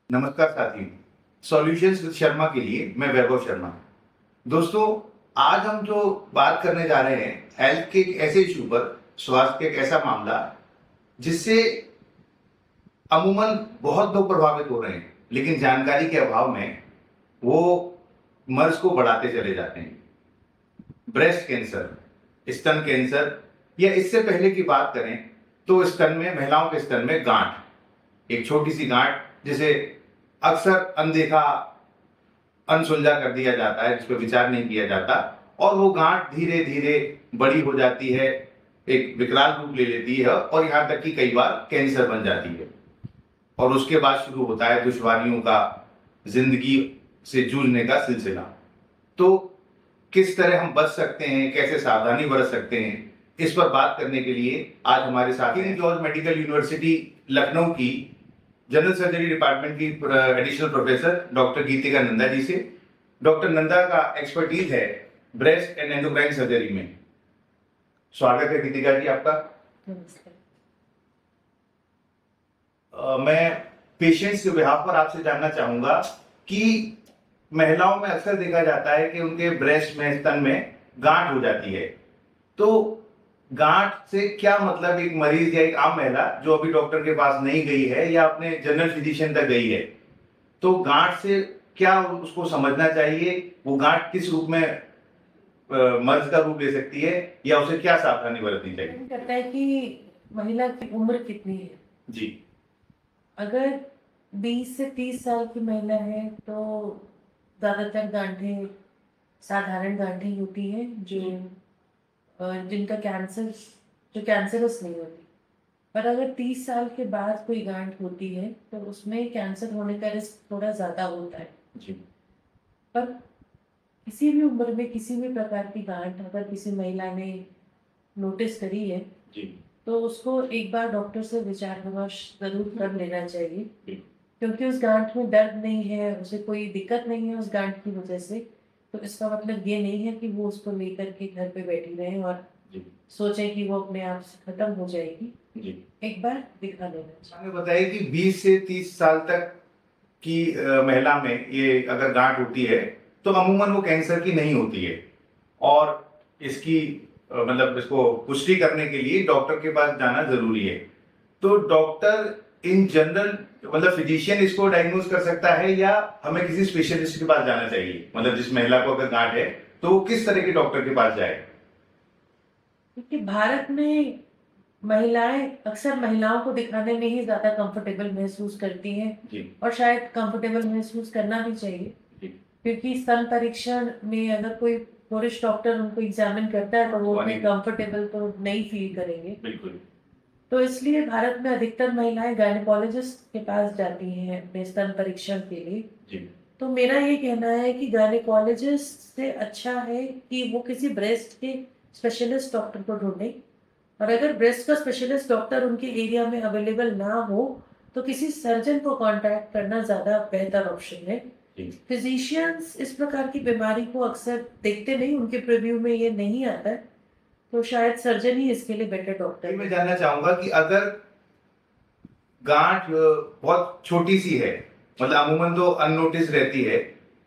नमस्कार साथियों, solutions with Sharma के लिए मैं वैभव शर्मा। दोस्तों, आज हम जो बात करने जा रहे हैं हेल्थ के एक ऐसे इशू पर, स्वास्थ्य के एक ऐसा मामला जिससे अमूमन बहुत लोग प्रभावित हो रहे हैं, लेकिन जानकारी के अभाव में वो मर्ज को बढ़ाते चले जाते हैं। ब्रेस्ट कैंसर, स्तन कैंसर, या इससे पहले की बात करें तो स्तन में, महिलाओं के स्तन में गांठ, एक छोटी सी गांठ जिसे अक्सर अनदेखा, अनसुलझा कर दिया जाता है, जिस पर विचार नहीं किया जाता, और वो गांठ धीरे धीरे बड़ी हो जाती है, एक विकराल रूप ले लेती है और यहाँ तक कि कई बार कैंसर बन जाती है। और उसके बाद शुरू होता है दुश्वारियों का, जिंदगी से जूझने का सिलसिला। तो किस तरह हम बच सकते हैं, कैसे सावधानी बरत सकते हैं, इस पर बात करने के लिए आज हमारे साथ king George medical university Lucknow की जनरल सर्जरी डिपार्टमेंट की एडिशनल प्रोफेसर डॉक्टर गीतिका नंदा जी से। डॉक्टर नंदा का एक्सपर्टीज है ब्रेस्ट एंड एंडोक्राइन सर्जरी में। स्वागत है गीतिका जी आपका। मैं पेशेंट्स के बिहाफ पर आपसे जानना चाहूंगा कि महिलाओं में अक्सर देखा जाता है कि उनके ब्रेस्ट में, स्तन में गांठ हो जाती है। तो गांठ से क्या मतलब, एक मरीज या एक आम महिला जो अभी डॉक्टर के पास नहीं गई है या अपने जनरल फिजिशियन तक गई है, तो गांठ से क्या उसको समझना चाहिए? वो गांठ किस रूप में मर्ज का रूप ले सकती है, या उसे क्या सावधानी बरतनी चाहिए? करता है कि महिला की उम्र कितनी है। जी। अगर 20 से 30 साल की महिला है तो ज्यादातर गांठें साधारण गांठें होती हैं जिनका जो कैंसरस नहीं होती। पर अगर 30 साल के बाद कोई गांठ होती है तो उसमें कैंसर होने का रिस्क थोड़ा ज्यादा होता है। जी। पर किसी भी उम्र में किसी भी प्रकार की गांठ अगर किसी महिला ने नोटिस करी है जी। तो उसको एक बार डॉक्टर से विचार विमर्श जरूर कर लेना चाहिए, क्योंकि उस गांठ में दर्द नहीं है, उसे कोई दिक्कत नहीं है उस गांठ की वजह से। तो इसका मतलब ये नहीं है कि वो उसको लेकर के घर पे बैठी रहे और सोचें कि वो अपने आप से खत्म हो जाएगी। जी। एक बार दिखा लेना चाहिए। हमें बताइए कि 20 से 30 साल तक की महिला में ये अगर गांठ होती है तो अमूमन वो कैंसर की नहीं होती है, और इसकी मतलब इसको पुष्टि करने के लिए डॉक्टर के पास जाना जरूरी है। तो डॉक्टर इन जनरल, मतलब फिजिशियन, इसको डायग्नोज कर सकता है, या हमें किसी स्पेशलिस्ट के पास जाना चाहिए? मतलब जिस महिला को अगर गांठ है तो वो किस तरह के डॉक्टर के पास जाए? क्योंकि भारत में महिलाएं अक्सर महिलाओं को दिखाने में ही ज्यादा कंफर्टेबल महसूस करती हैं, और शायद कंफर्टेबल महसूस करना भी चाहिए। क्योंकि स्तन परीक्षण में अगर कोई पुरुष डॉक्टर उनको एग्जामिन करता है तो वो उतने कंफर्टेबल तो नहीं फील करेंगे। बिल्कुल। तो इसलिए भारत में अधिकतर महिलाएं गायनेकोलॉजिस्ट के पास जाती हैं अपने स्तन परीक्षण के लिए। तो मेरा ये कहना है कि गायनेकोलॉजिस्ट से अच्छा है कि वो किसी ब्रेस्ट के स्पेशलिस्ट डॉक्टर को ढूंढें, और अगर ब्रेस्ट का स्पेशलिस्ट डॉक्टर उनके एरिया में अवेलेबल ना हो तो किसी सर्जन को कांटेक्ट करना ज्यादा बेहतर ऑप्शन है। फिजिशियंस इस प्रकार की बीमारी को अक्सर देखते नहीं, उनके प्रीव्यू में ये नहीं आता है, तो शायद सर्जन ही इसके लिए बेटर डॉक्टर। मैं जानना चाहूंगा कि अगर गांठ बहुत छोटी सी है, मतलब अमूमन तो अननोटिस रहती है,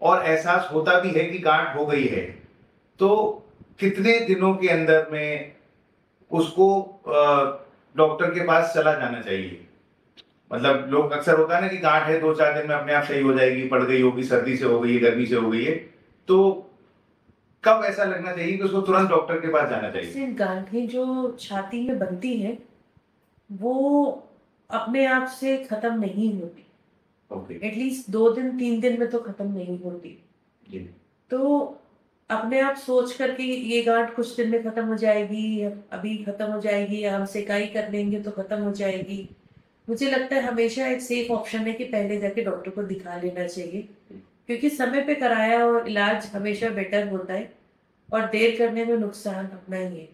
और एहसास होता भी है कि गांठ हो गई है, तो कितने दिनों के अंदर में उसको डॉक्टर के पास चला जाना चाहिए? मतलब लोग अक्सर होता है ना कि गांठ है 2-4 दिन में अपने आप सही हो जाएगी, पड़ गई होगी, सर्दी से हो गई है, गर्मी से हो गई है, तो कब ऐसा लगना चाहिए कि उसको तुरंत डॉक्टर के पास जाना चाहिए? गांठें जो छाती में बनती है वो अपने आप से खत्म नहीं होती। एटलीस्ट 2-3 दिन में तो खत्म नहीं होती। तो अपने आप सोच करके ये गांठ कुछ दिन में खत्म हो जाएगी, अभी खत्म हो जाएगी, या हम सेकाई कर लेंगे तो खत्म हो जाएगी, मुझे लगता है हमेशा एक सेफ ऑप्शन है कि पहले जाके डॉक्टर को दिखा लेना चाहिए, क्योंकि समय पे कराया और इलाज हमेशा बेटर होता है, और देर करने में नुकसान अपना ही है।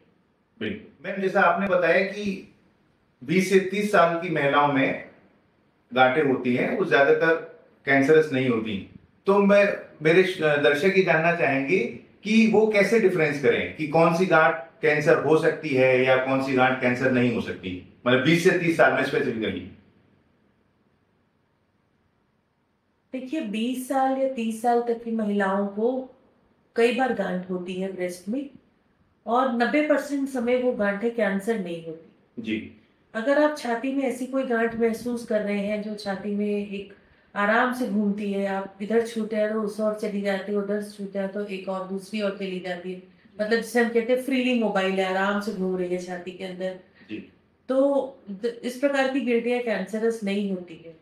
मैम, जैसा आपने बताया कि 20 से 30 साल की महिलाओं में गांठें होती हैं, वो ज्यादातर कैंसरस नहीं होती, तो मेरे दर्शक ये जानना चाहेंगे कि वो कैसे डिफरेंस करें कि कौन सी गांठ कैंसर हो सकती है या कौन सी गांठ कैंसर नहीं हो सकती, मतलब 20 से 30 साल में स्पेसिफिकली। देखिए 20 साल या 30 साल तक की महिलाओं को कई बार गांठ होती है ब्रेस्ट में, और 90% समय वो गांठें कैंसर नहीं होती। जी। अगर आप छाती में ऐसी कोई गांठ महसूस कर रहे हैं जो छाती में एक आराम से घूमती है, आप इधर छूते हैं तो उस ओर चली जाती है, उधर छूते हैं तो एक और दूसरी ओर चली जाती है, मतलब जिसे हम कहते हैं फ्रीली मोबाइल है, आराम से घूम रही है छाती के अंदर, जी। तो इस प्रकार की गिल्टियां कैंसरस नहीं होती है।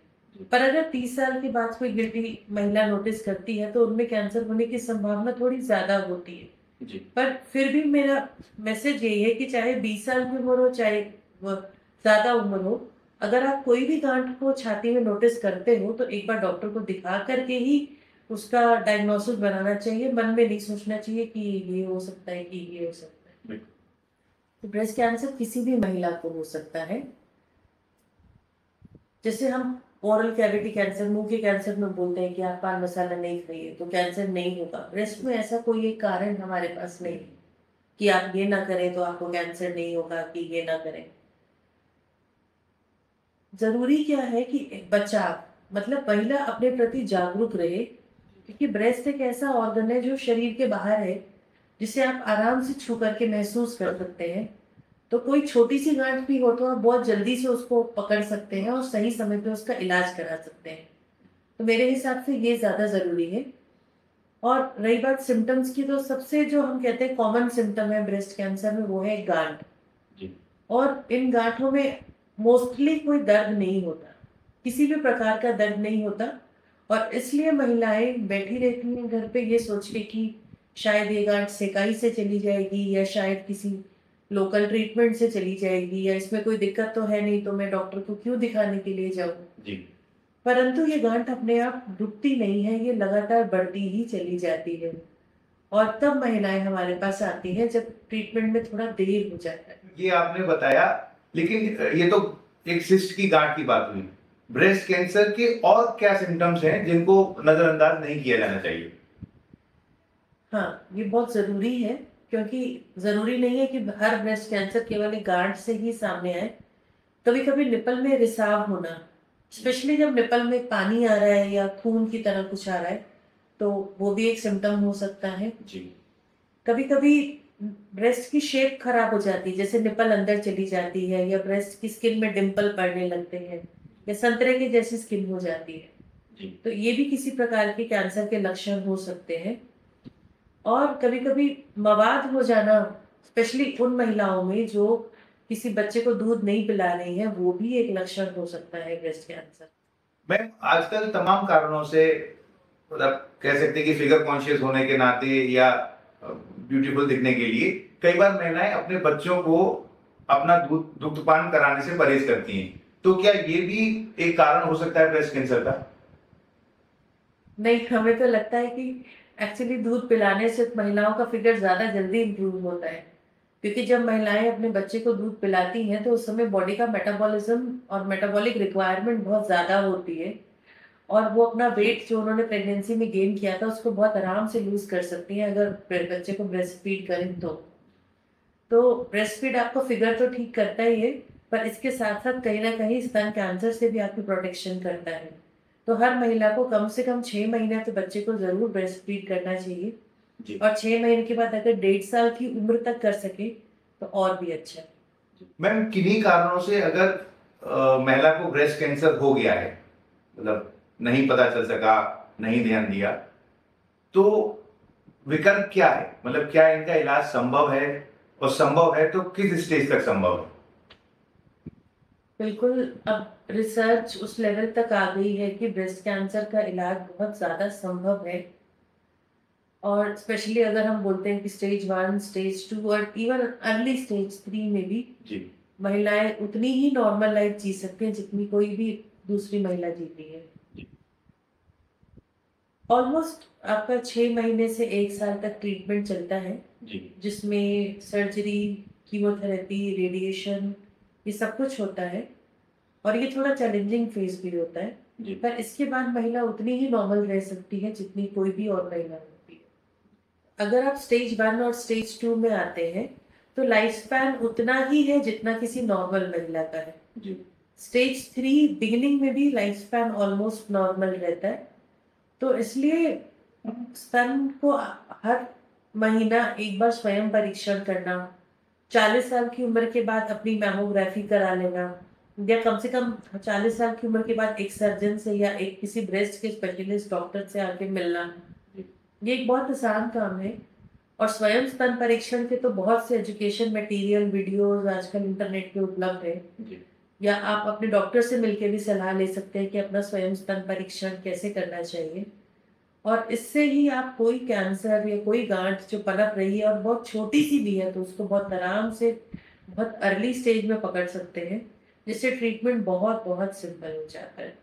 पर अगर 30 साल के बाद कोई गिल्टी महिला नोटिस करती है तो उनमें कैंसर होने की संभावना थोड़ी ज्यादा होती है। जी। पर फिर भी मेरा मैसेज यही है कि चाहे 20 साल की उम्र हो, चाहे वो ज्यादा उम्र हो, अगर आप कोई भी गांठ को छाती में नोटिस करते हो तो एक बार डॉक्टर को दिखा करके ही उसका डायग्नोसिस बनाना चाहिए। मन में नहीं सोचना चाहिए कि ये हो सकता है, कि ये हो सकता है। बिल्कुल। तो ब्रेस्ट कैंसर किसी भी महिला को हो सकता है। जैसे हम ओरल कैविटी कैंसर, मुंह के कैंसर में बोलते हैं कि आप पान मसाला नहीं खाइए तो कैंसर नहीं होगा, ब्रेस्ट में ऐसा कोई एक कारण हमारे पास नहीं है कि आप ये ना करें तो आपको कैंसर नहीं होगा, कि ये ना करें। जरूरी क्या है कि बच्चा, मतलब महिला अपने प्रति जागरूक रहे, क्योंकि ब्रेस्ट एक ऐसा ऑर्गन है जो शरीर के बाहर है, जिसे आप आराम से छू करके महसूस कर सकते हैं। तो कोई छोटी सी गांठ भी हो तो आप बहुत जल्दी से उसको पकड़ सकते हैं और सही समय पे उसका इलाज करा सकते हैं। तो मेरे हिसाब से ये ज्यादा जरूरी है। और रही बात सिम्टम्स की, तो सबसे जो हम कहते हैं कॉमन सिम्टम है ब्रेस्ट कैंसर में वो है गांठ। जी। और इन गांठों में मोस्टली कोई दर्द नहीं होता, किसी भी प्रकार का दर्द नहीं होता, और इसलिए महिलाएं बैठी रहती हैं घर पे ये सोच के कि शायद ये गांठ सेकाई से चली जाएगी, या शायद किसी लोकल ट्रीटमेंट से चली जाएगी, या इसमें कोई दिक्कत तो है नहीं तो मैं डॉक्टर को क्यों दिखाने के लिए जाऊं। जी। परंतु ये गांठ अपने आप रुकती नहीं है, ये लगातार बढ़ती ही चली जाती है। और तब महिलाएं हमारे पास आती हैं जब ट्रीटमेंट में थोड़ा देर हो जाता है। ये आपने बताया, लेकिन ये तो एक सिस्ट की गांठ की बात हुई। ब्रेस्ट कैंसर के और क्या सिम्टम्स हैं जिनको नजरअंदाज नहीं किया जाना चाहिए? हाँ, ये बहुत जरूरी है, क्योंकि जरूरी नहीं है कि हर ब्रेस्ट कैंसर केवल एक गांठ से ही सामने आए। कभी कभी निपल में रिसाव होना, स्पेशली जब निपल में पानी आ रहा है या खून की तरह कुछ आ रहा है, तो वो भी एक सिम्टम हो सकता है। जी। कभी कभी ब्रेस्ट की शेप खराब हो जाती है, जैसे निपल अंदर चली जाती है, या ब्रेस्ट की स्किन में डिंपल पड़ने लगते हैं, या संतरे की जैसी स्किन हो जाती है। जी। तो ये भी किसी प्रकार के कैंसर के लक्षण हो सकते हैं। और कभी कभी मवाद हो जाना, स्पेशली उन महिलाओं में जो किसी बच्चे को दूध नहीं पिला रही है, वो भी एक लक्षण हो सकता है ब्रेस्ट कैंसर। मैम, आजकल तमाम कारणों से, मतलब कह सकते हैं कि फिगर कॉन्शियस होने के नाते या ब्यूटीफुल दिखने के लिए कई बार महिलाएं अपने बच्चों को अपना दुग्धपान कराने से परहेज करती हैं। तो क्या ये भी एक कारण हो सकता है ब्रेस्ट कैंसर का? नहीं, हमें तो लगता है कि एक्चुअली दूध पिलाने से महिलाओं का फिगर ज्यादा जल्दी इंप्रूव होता है, क्योंकि जब महिलाएं अपने बच्चे को दूध पिलाती हैं तो उस समय बॉडी का मेटाबॉलिज्म और मेटाबॉलिक रिक्वायरमेंट बहुत ज्यादा होती है, और वो अपना वेट जो उन्होंने प्रेगनेंसी में गेन किया था उसको बहुत आराम से लूज कर सकती हैं अगर बच्चे को ब्रेस्ट फीड करें तो ब्रेस्ट फीड आपको फिगर तो ठीक करता ही है, पर इसके साथ साथ कहीं ना कहीं स्तन कैंसर से भी आपकी प्रोटेक्शन करता है। तो हर महिला को कम से कम 6 महीने तो बच्चे को जरूर ब्रेस्ट फीड करना चाहिए। जी। और 6 महीने के बाद अगर 1.5 साल की उम्र तक कर सके तो और भी अच्छा है। मैम, किन्हीं कारणों से अगर महिला को ब्रेस्ट कैंसर हो गया है, मतलब नहीं पता चल सका, नहीं ध्यान दिया, तो विकल्प क्या है? मतलब क्या इनका इलाज संभव है, और संभव है तो किस स्टेज तक संभव है? बिल्कुल, अब रिसर्च उस लेवल तक आ गई है कि ब्रेस्ट कैंसर का इलाज बहुत ज्यादा संभव है। और स्पेशली अगर हम बोलते हैं कि स्टेज 1, स्टेज 2 और इवन अर्ली स्टेज 3 में भी जी। महिलाएं उतनी ही नॉर्मल लाइफ जी सकती हैं जितनी कोई भी दूसरी महिला जीती है। जी। ऑलमोस्ट आपका 6 महीने से 1 साल तक ट्रीटमेंट चलता है, जी। जिसमें सर्जरी, कीमोथेरेपी, रेडिएशन, ये सब कुछ होता है। और ये थोड़ा चैलेंजिंग फेज भी होता है, जी। पर इसके बाद महिला उतनी ही नॉर्मल रह सकती है जितनी कोई भी और महिला होती है। अगर आप स्टेज 1 और स्टेज 2 में आते हैं तो लाइफ स्पैन उतना ही है जितना किसी नॉर्मल महिला का है। जी। स्टेज 3 बिगिनिंग में भी लाइफ स्पैन ऑलमोस्ट नॉर्मल रहता है, तो इसलिए स्तन को हर महीना एक बार स्वयं परीक्षण करना, 40 साल की उम्र के बाद अपनी मैमोग्राफी करा लेना, या कम से कम 40 साल की उम्र के बाद एक सर्जन से या एक किसी ब्रेस्ट के स्पेशलिस्ट डॉक्टर से आके मिलना, ये एक बहुत आसान काम है। और स्वयं स्तन परीक्षण के तो बहुत से एजुकेशन मटेरियल वीडियोस आजकल इंटरनेट पे उपलब्ध है, या आप अपने डॉक्टर से मिलकर भी सलाह ले सकते हैं कि अपना स्वयं स्तन परीक्षण कैसे करना चाहिए। और इससे ही आप कोई कैंसर या कोई गांठ जो पनप रही है और बहुत छोटी सी भी है तो उसको बहुत आराम से बहुत अर्ली स्टेज में पकड़ सकते हैं, जिससे ट्रीटमेंट बहुत बहुत सिंपल हो जाता है।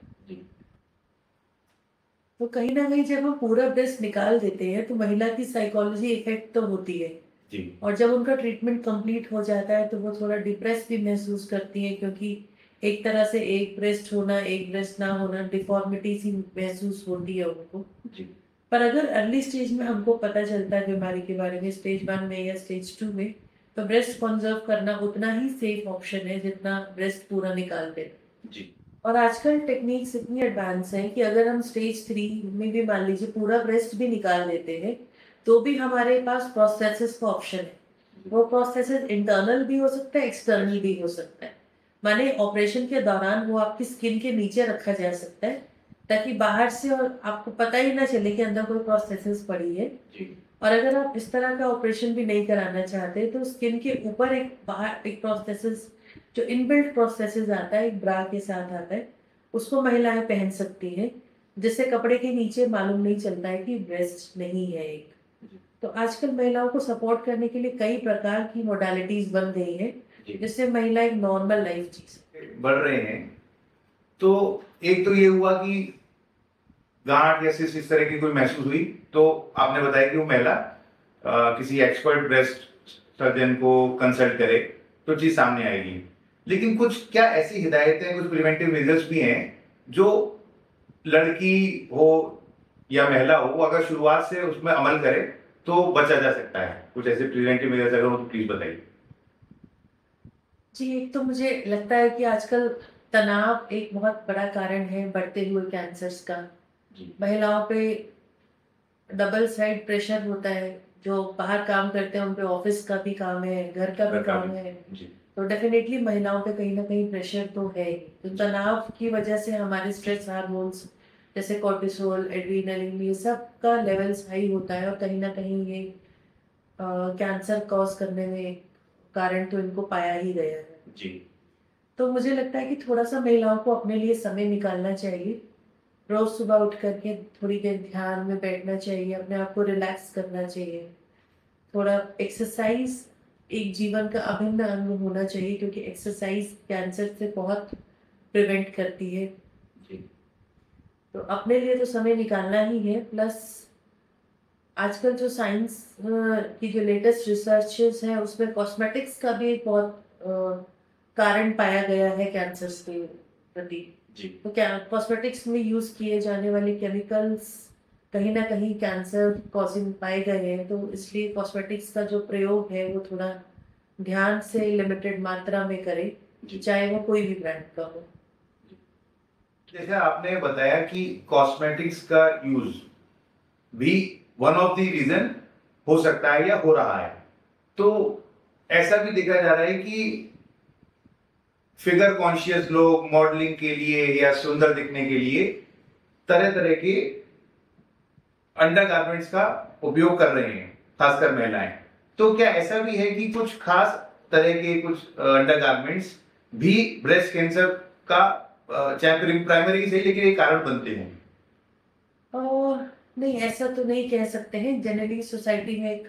तो कहीं ना कहीं जब हम पूरा ब्रेस्ट निकाल देते हैं तो महिला की साइकोलॉजी इफेक्ट तो होती है जी। और जब उनका ट्रीटमेंट कंप्लीट हो जाता है तो वो थोड़ा डिप्रेस भी महसूस करती है, क्योंकि एक तरह से एक ब्रेस्ट होना एक ब्रेस्ट ना होना डिफॉर्मिटी सी महसूस होती है उनको जी। पर अगर अर्ली स्टेज में हमको पता चलता है बीमारी के बारे में, स्टेज 1 में या स्टेज 2 में, तो ब्रेस्ट कंजर्व करना उतना ही सेफ ऑप्शन है जितना ब्रेस्ट पूरा निकाल देना। जी। और आजकल टेक्निक्स इतनी एडवांस हैं कि अगर हम स्टेज 3 में भी मान लीजिए पूरा ब्रेस्ट भी निकाल देते हैं तो भी हमारे पास प्रोस्थेसिस का ऑप्शन है। वो प्रोस्थेसिस इंटरनल भी हो सकता है, एक्सटर्नल भी हो सकता है। माने ऑपरेशन के दौरान वो आपकी स्किन के नीचे रखा जा सकता है ताकि बाहर से और आपको पता ही ना चले कि अंदर कोई प्रोस्थेसिस पड़ी है। जी। और अगर आप इस तरह का ऑपरेशन भी नहीं कराना चाहते तो स्किन के ऊपर एक बाहर एक प्रोस्थेसिस जो इनबिल्ट प्रोस्थेसिस आता है, एक ब्रा के साथ आता है, उसको महिलाएं पहन सकती हैं, जिससे कपड़े के नीचे मालूम नहीं चलता है कि ब्रेस्ट नहीं है एक। तो आजकल महिलाओं को सपोर्ट करने के लिए कई प्रकार की मोडालिटीज बन गई है जिससे महिला एक नॉर्मल लाइफ जी सकती बढ़ रहे हैं। तो एक तो ये हुआ कि गांठ या सिस्ट इस तरह की कोई महसूस हुई तो आपने बताया कि वो महिला किसी एक्सपर्ट ब्रेस्ट सर्जन को कंसल्ट करे तो चीज सामने आएगी। लेकिन कुछ क्या ऐसी हिदायतें, कुछ प्रिवेंटिव मेजर्स भी हैं जो लड़की हो या महिला हो, वो अगर शुरुआत से उसमें अमल करे तो बचा जा सकता है? कुछ ऐसे प्रिवेंटिव मेजर्स अगर हो तो प्लीज बताइए। जी, एक तो मुझे लगता है कि आजकल तनाव एक बहुत बड़ा कारण है बढ़ते हुए कैंसर्स का। महिलाओं पे डबल साइड प्रेशर होता है, जो बाहर काम करते हैं उन पे ऑफिस का भी काम है, घर का भी काम है, तो डेफिनेटली महिलाओं पे कहीं ना कहीं प्रेशर तो है ही। तो तनाव की वजह से हमारे स्ट्रेस हार्मोन्स जैसे कॉर्टिसोल, एड्रीनलिन, ये सब का लेवल्स हाई होता है और कहीं ना कहीं ये कैंसर कॉज करने में कारण तो इनको पाया ही गया है। जी। तो मुझे लगता है कि थोड़ा सा महिलाओं को अपने लिए समय निकालना चाहिए। रोज सुबह उठ करके थोड़ी देर ध्यान में बैठना चाहिए, अपने आप को रिलैक्स करना चाहिए। थोड़ा एक्सरसाइज एक जीवन का अभिन्न अंग होना चाहिए, क्योंकि एक्सरसाइज कैंसर से बहुत प्रिवेंट करती है। जी। तो अपने लिए तो समय निकालना ही है, प्लस आजकल जो साइंस की जो लेटेस्ट रिसर्चेस हैं उसमें कॉस्मेटिक्स का भी एक बहुत कारण पाया गया है कैंसर के प्रति। जी। तो क्या कॉस्मेटिक्स में यूज किए जाने वाले केमिकल्स कहीं ना कहीं कैंसर कॉजिंग पाए गए हैं, तो इसलिए कॉस्मेटिक्स का जो प्रयोग है वो थोड़ा ध्यान से लिमिटेड मात्रा में करें, चाहे वो कोई भी ब्रांड का हो। जैसे आपने बताया कि कॉस्मेटिक्स का यूज भी वन ऑफ द रीजन हो सकता है या हो रहा है, तो ऐसा भी देखा जा रहा है कि फिगर कॉन्शियस लोग मॉडलिंग के लिए या सुंदर दिखने के लिए तरह तरह के अंडर गारमेंट्स का उपयोग कर रहे हैं, खासकर महिलाएं। तो क्या ऐसा भी है कि कुछ खास तरह के कुछ अंडर गारमेंट्स भी ब्रेस्ट कैंसर का चाहे प्राइमरी से लेकर एक कारण बनते हैं? और नहीं, ऐसा तो नहीं कह सकते हैं। जनरली सोसाइटी में एक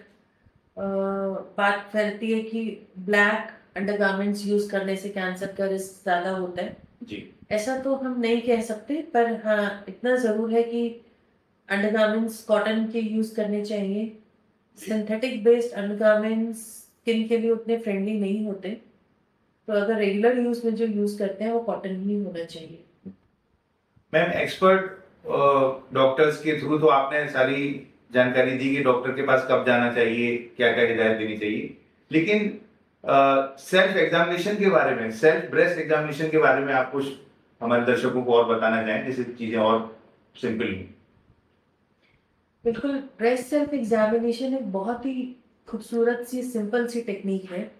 बात फैलती है कि ब्लैक अंडरगारमेंट्स यूज करने से कैंसर का रिस्क ज्यादा होता है। जी। ऐसा तो हम नहीं कह सकते, पर हाँ इतना जरूर है कि अंडरगारमेंट्स कॉटन के यूज करने चाहिए। सिंथेटिक बेस्ड अंडरगारमेंट्स स्किन के लिए उतने फ्रेंडली नहीं होते, तो अगर रेगुलर यूज में जो यूज करते हैं वो कॉटन ही होना चाहिए। मैम, एक्सपर्ट डॉक्टर्स के थ्रू तो आपने सारी जानकारी दी कि डॉक्टर के पास कब जाना चाहिए, क्या क्या हिदायत देनी चाहिए, लेकिन सेल्फ एग्जामिनेशन के बारे में, सेल्फ ब्रेस्ट एग्जामिनेशन के बारे में आप कुछ हमारे दर्शकों को और बताना चाहें जिससे चीजें और सिंपल हों? बिल्कुल, ब्रेस्ट सेल्फ एग्जामिनेशन एक बहुत ही खूबसूरत सी सिंपल सी टेक्निक है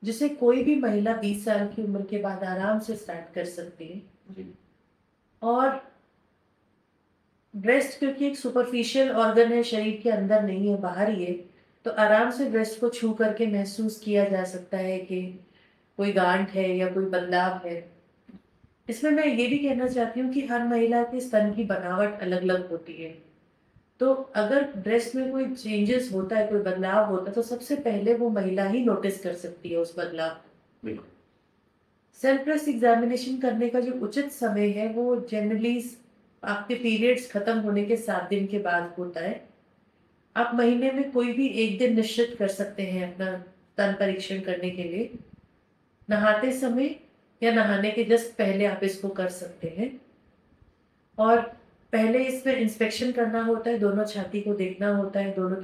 जिसे कोई भी महिला 20 साल की उम्र के बाद आराम से स्टार्ट कर सकती है। जी। और ब्रेस्ट क्योंकि एक सुपरफिशियल ऑर्गन है, शरीर के अंदर नहीं है, बाहर ही है, तो आराम से ब्रेस्ट को छू करके महसूस किया जा सकता है कि कोई गांठ है या कोई बदलाव है। इसमें मैं ये भी कहना चाहती हूँ कि हर महिला के स्तन की बनावट अलग अलग होती है। तो अगर ब्रेस्ट में कोई चेंजेस होता है, कोई बदलाव होता है, तो सबसे पहले वो महिला ही नोटिस कर सकती है उस बदलाव। बिल्कुल। सेल्फ ब्रेस्ट एग्जामिनेशन करने का जो उचित समय है वो जनरली आपके पीरियड्स खत्म होने के 7 दिन के बाद होता है। आप महीने में कोई भी एक दिन निश्चित कर सकते हैं अपना स्तन परीक्षण करने के लिए। नहाते समय या नहाने के जस्ट पहले आप इसको कर सकते हैं। और पहले इसमें इंस्पेक्शन करना होता है, दोनों छाती को देखना होता है, दोनों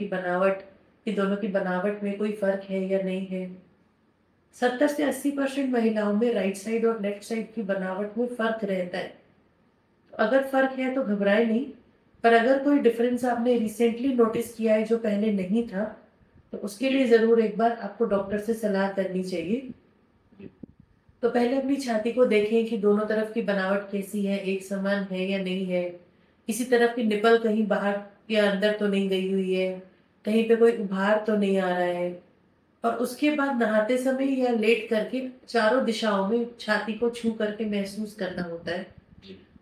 की बनावट में कोई फर्क है या नहीं है। 70 से 80% महिलाओं में राइट साइड और लेफ्ट साइड की बनावट में फर्क रहता है। तो अगर फर्क है तो घबराए नहीं, पर अगर कोई डिफरेंस आपने रिसेंटली नोटिस किया है जो पहले नहीं था, तो उसके लिए जरूर एक बार आपको डॉक्टर से सलाह करनी चाहिए। तो पहले अपनी छाती को देखें कि दोनों तरफ की बनावट कैसी है, एक समान है या नहीं है, किसी तरफ की निपल कहीं बाहर या अंदर तो नहीं गई हुई है, कहीं पे कोई उभार तो नहीं आ रहा है। और उसके बाद नहाते समय या लेट करके चारों दिशाओं में छाती को छू करके महसूस करना होता है।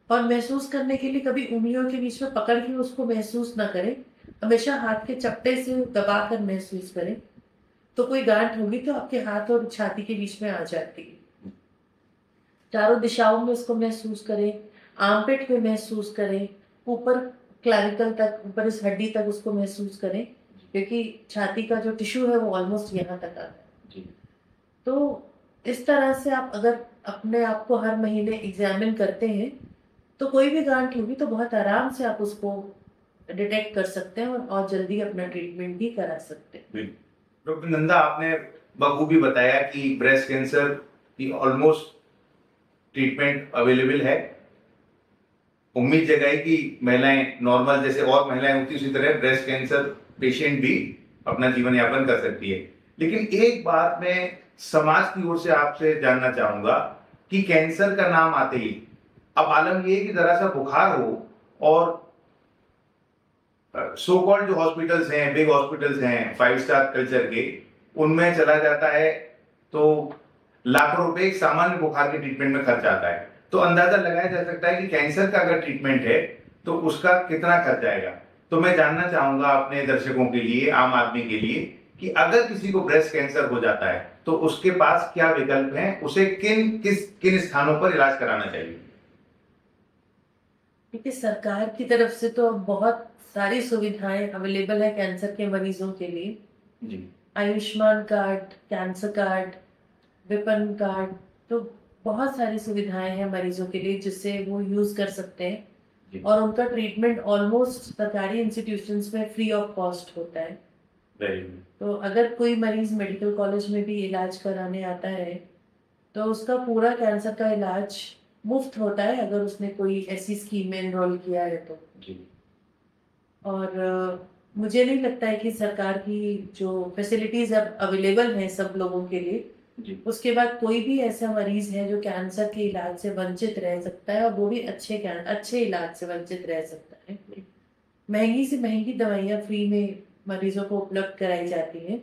और महसूस करने के लिए कभी उंगलियों के बीच में पकड़ के उसको महसूस ना करें, हमेशा हाथ के चपटे से दबा कर महसूस करें। तो कोई गांठ होगी तो आपके हाथ और छाती के बीच में आ जाती है। चारों दिशाओं में इसको महसूस करें, आर्मपिट में महसूस करें, ऊपर क्लैविकल तक, ऊपर इस हड्डी तक उसको महसूस करें, क्योंकि छाती का जो टिश्यू है वो ऑलमोस्ट यहाँ तक आता है। तो इस तरह से आप अगर अपने आप को हर महीने एग्जामिन करते हैं तो कोई भी गांठ होगी तो बहुत आराम से आप उसको डिटेक्ट कर सकते हैं और जल्दी अपना ट्रीटमेंट भी करा सकते हैं। डॉक्टर नंदा, आपने बखूबी बताया कि ब्रेस्ट कैंसर की ऑलमोस्ट ट्रीटमेंट अवेलेबल है। उम्मीद जगाई कि महिलाएं नॉर्मल जैसे और महिलाएं होती उसी तरह ब्रेस्ट कैंसर पेशेंट भी अपना जीवन यापन कर सकती है। लेकिन एक बात मैं समाज की ओर से आपसे जानना चाहूंगा कि कैंसर का नाम आते ही अब आलम ये है कि जरा सा बुखार हो और सो कॉल्ड जो हॉस्पिटल्स हैं, बिग हॉस्पिटल्स हैं 5 स्टार कल्चर के, उनमें चला जाता है तो लाखों रुपए एक सामान्य बुखार के ट्रीटमेंट में खर्च आता है। तो अंदाजा लगाया जा सकता है कि कैंसर का अगर ट्रीटमेंट है तो उसका कितना खर्च आएगा। तो मैं जानना चाहूंगा अपने दर्शकों के लिए, आम आदमी के लिए, कि अगर किसी को ब्रेस्ट कैंसर हो जाता है तो उसके पास क्या विकल्प हैं, उसे किन स्थानों पर इलाज कराना चाहिए। देखिए, सरकार की तरफ से तो अब बहुत सारी सुविधाएं अवेलेबल है कैंसर के मरीजों के लिए। जी। आयुष्मान कार्ड, कैंसर कार्ड, विपन्न कार्ड, तो बहुत सारी सुविधाएं हैं मरीजों के लिए जिससे वो यूज कर सकते हैं। और उनका ट्रीटमेंट ऑलमोस्ट सरकारी इंस्टीट्यूशंस में फ्री ऑफ कॉस्ट होता है। तो अगर कोई मरीज मेडिकल कॉलेज में भी इलाज कराने आता है तो उसका पूरा कैंसर का इलाज मुफ्त होता है, अगर उसने कोई ऐसी स्कीम में एनरोल किया है तो। और मुझे नहीं लगता है कि सरकार की जो फैसिलिटीज अब अवेलेबल हैं सब लोगों के लिए, उसके बाद कोई भी ऐसा मरीज है जो कैंसर के इलाज से वंचित रह सकता है, और वो भी अच्छे इलाज से वंचित रह सकता है। महंगी से महंगी दवाइयाँ फ्री में मरीजों को उपलब्ध कराई जाती हैं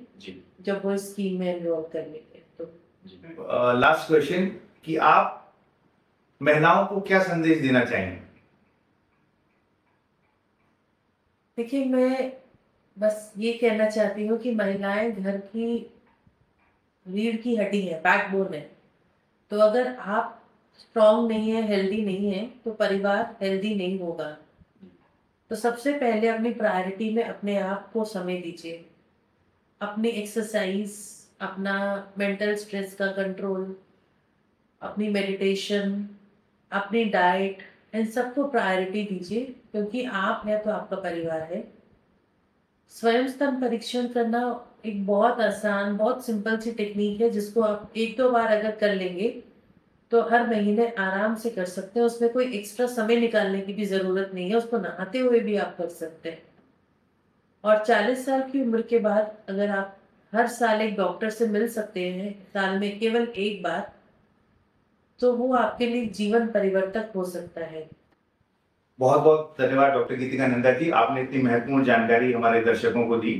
जब वो स्कीम में एनरोल कर लेते हैं। तो लास्ट क्वेश्चन, कि आप महिलाओं को क्या संदेश देना चाहेंगे। देखिए, मैं बस ये कहना चाहती हूँ कि महिलाएं घर की रीढ़ की हड्डी है, बैकबोन है। तो अगर आप स्ट्रांग नहीं है, हेल्दी नहीं है, तो परिवार हेल्दी नहीं होगा। तो सबसे पहले अपनी प्रायोरिटी में अपने आप को समय दीजिए। अपनी एक्सरसाइज, अपना मेंटल स्ट्रेस का कंट्रोल, अपनी मेडिटेशन, अपनी डाइट, इन सबको प्रायोरिटी दीजिए, क्योंकि आप है तो आपका परिवार है। स्वयं स्तन परीक्षण करना एक बहुत आसान, बहुत सिंपल सी टेक्निक है जिसको आप 1-2 बार अगर कर लेंगे तो हर महीने आराम से कर सकते हैं। उसमें कोई एक्स्ट्रा समय निकालने की भी जरूरत नहीं है, उसको नहाते हुए भी आप कर सकते हैं। और 40 साल की उम्र के बाद अगर आप हर साल एक डॉक्टर से मिल सकते हैं, साल में केवल एक बार, तो वो आपके लिए जीवन परिवर्तक हो सकता है। बहुत बहुत धन्यवाद डॉक्टर गीतिका नंदा जी, आपने इतनी महत्वपूर्ण जानकारी हमारे दर्शकों को दी,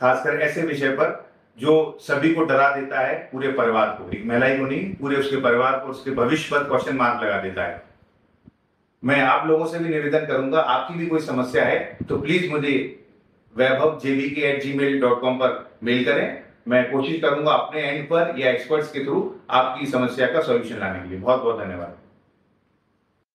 खासकर ऐसे विषय पर जो सभी को डरा देता है, पूरे परिवार को, एक महिला ही को नहीं, पूरे उसके परिवार को, उसके भविष्य पर क्वेश्चन मार्क लगा देता है। मैं आप लोगों से भी निवेदन करूंगा, आपकी भी कोई समस्या है तो प्लीज मुझे vaibhavjvk@gmail.com पर मेल करें। मैं कोशिश करूंगा अपने एंड पर या एक्सपर्ट्स के थ्रू आपकी समस्या का सॉल्यूशन लाने के लिए। बहुत बहुत धन्यवाद।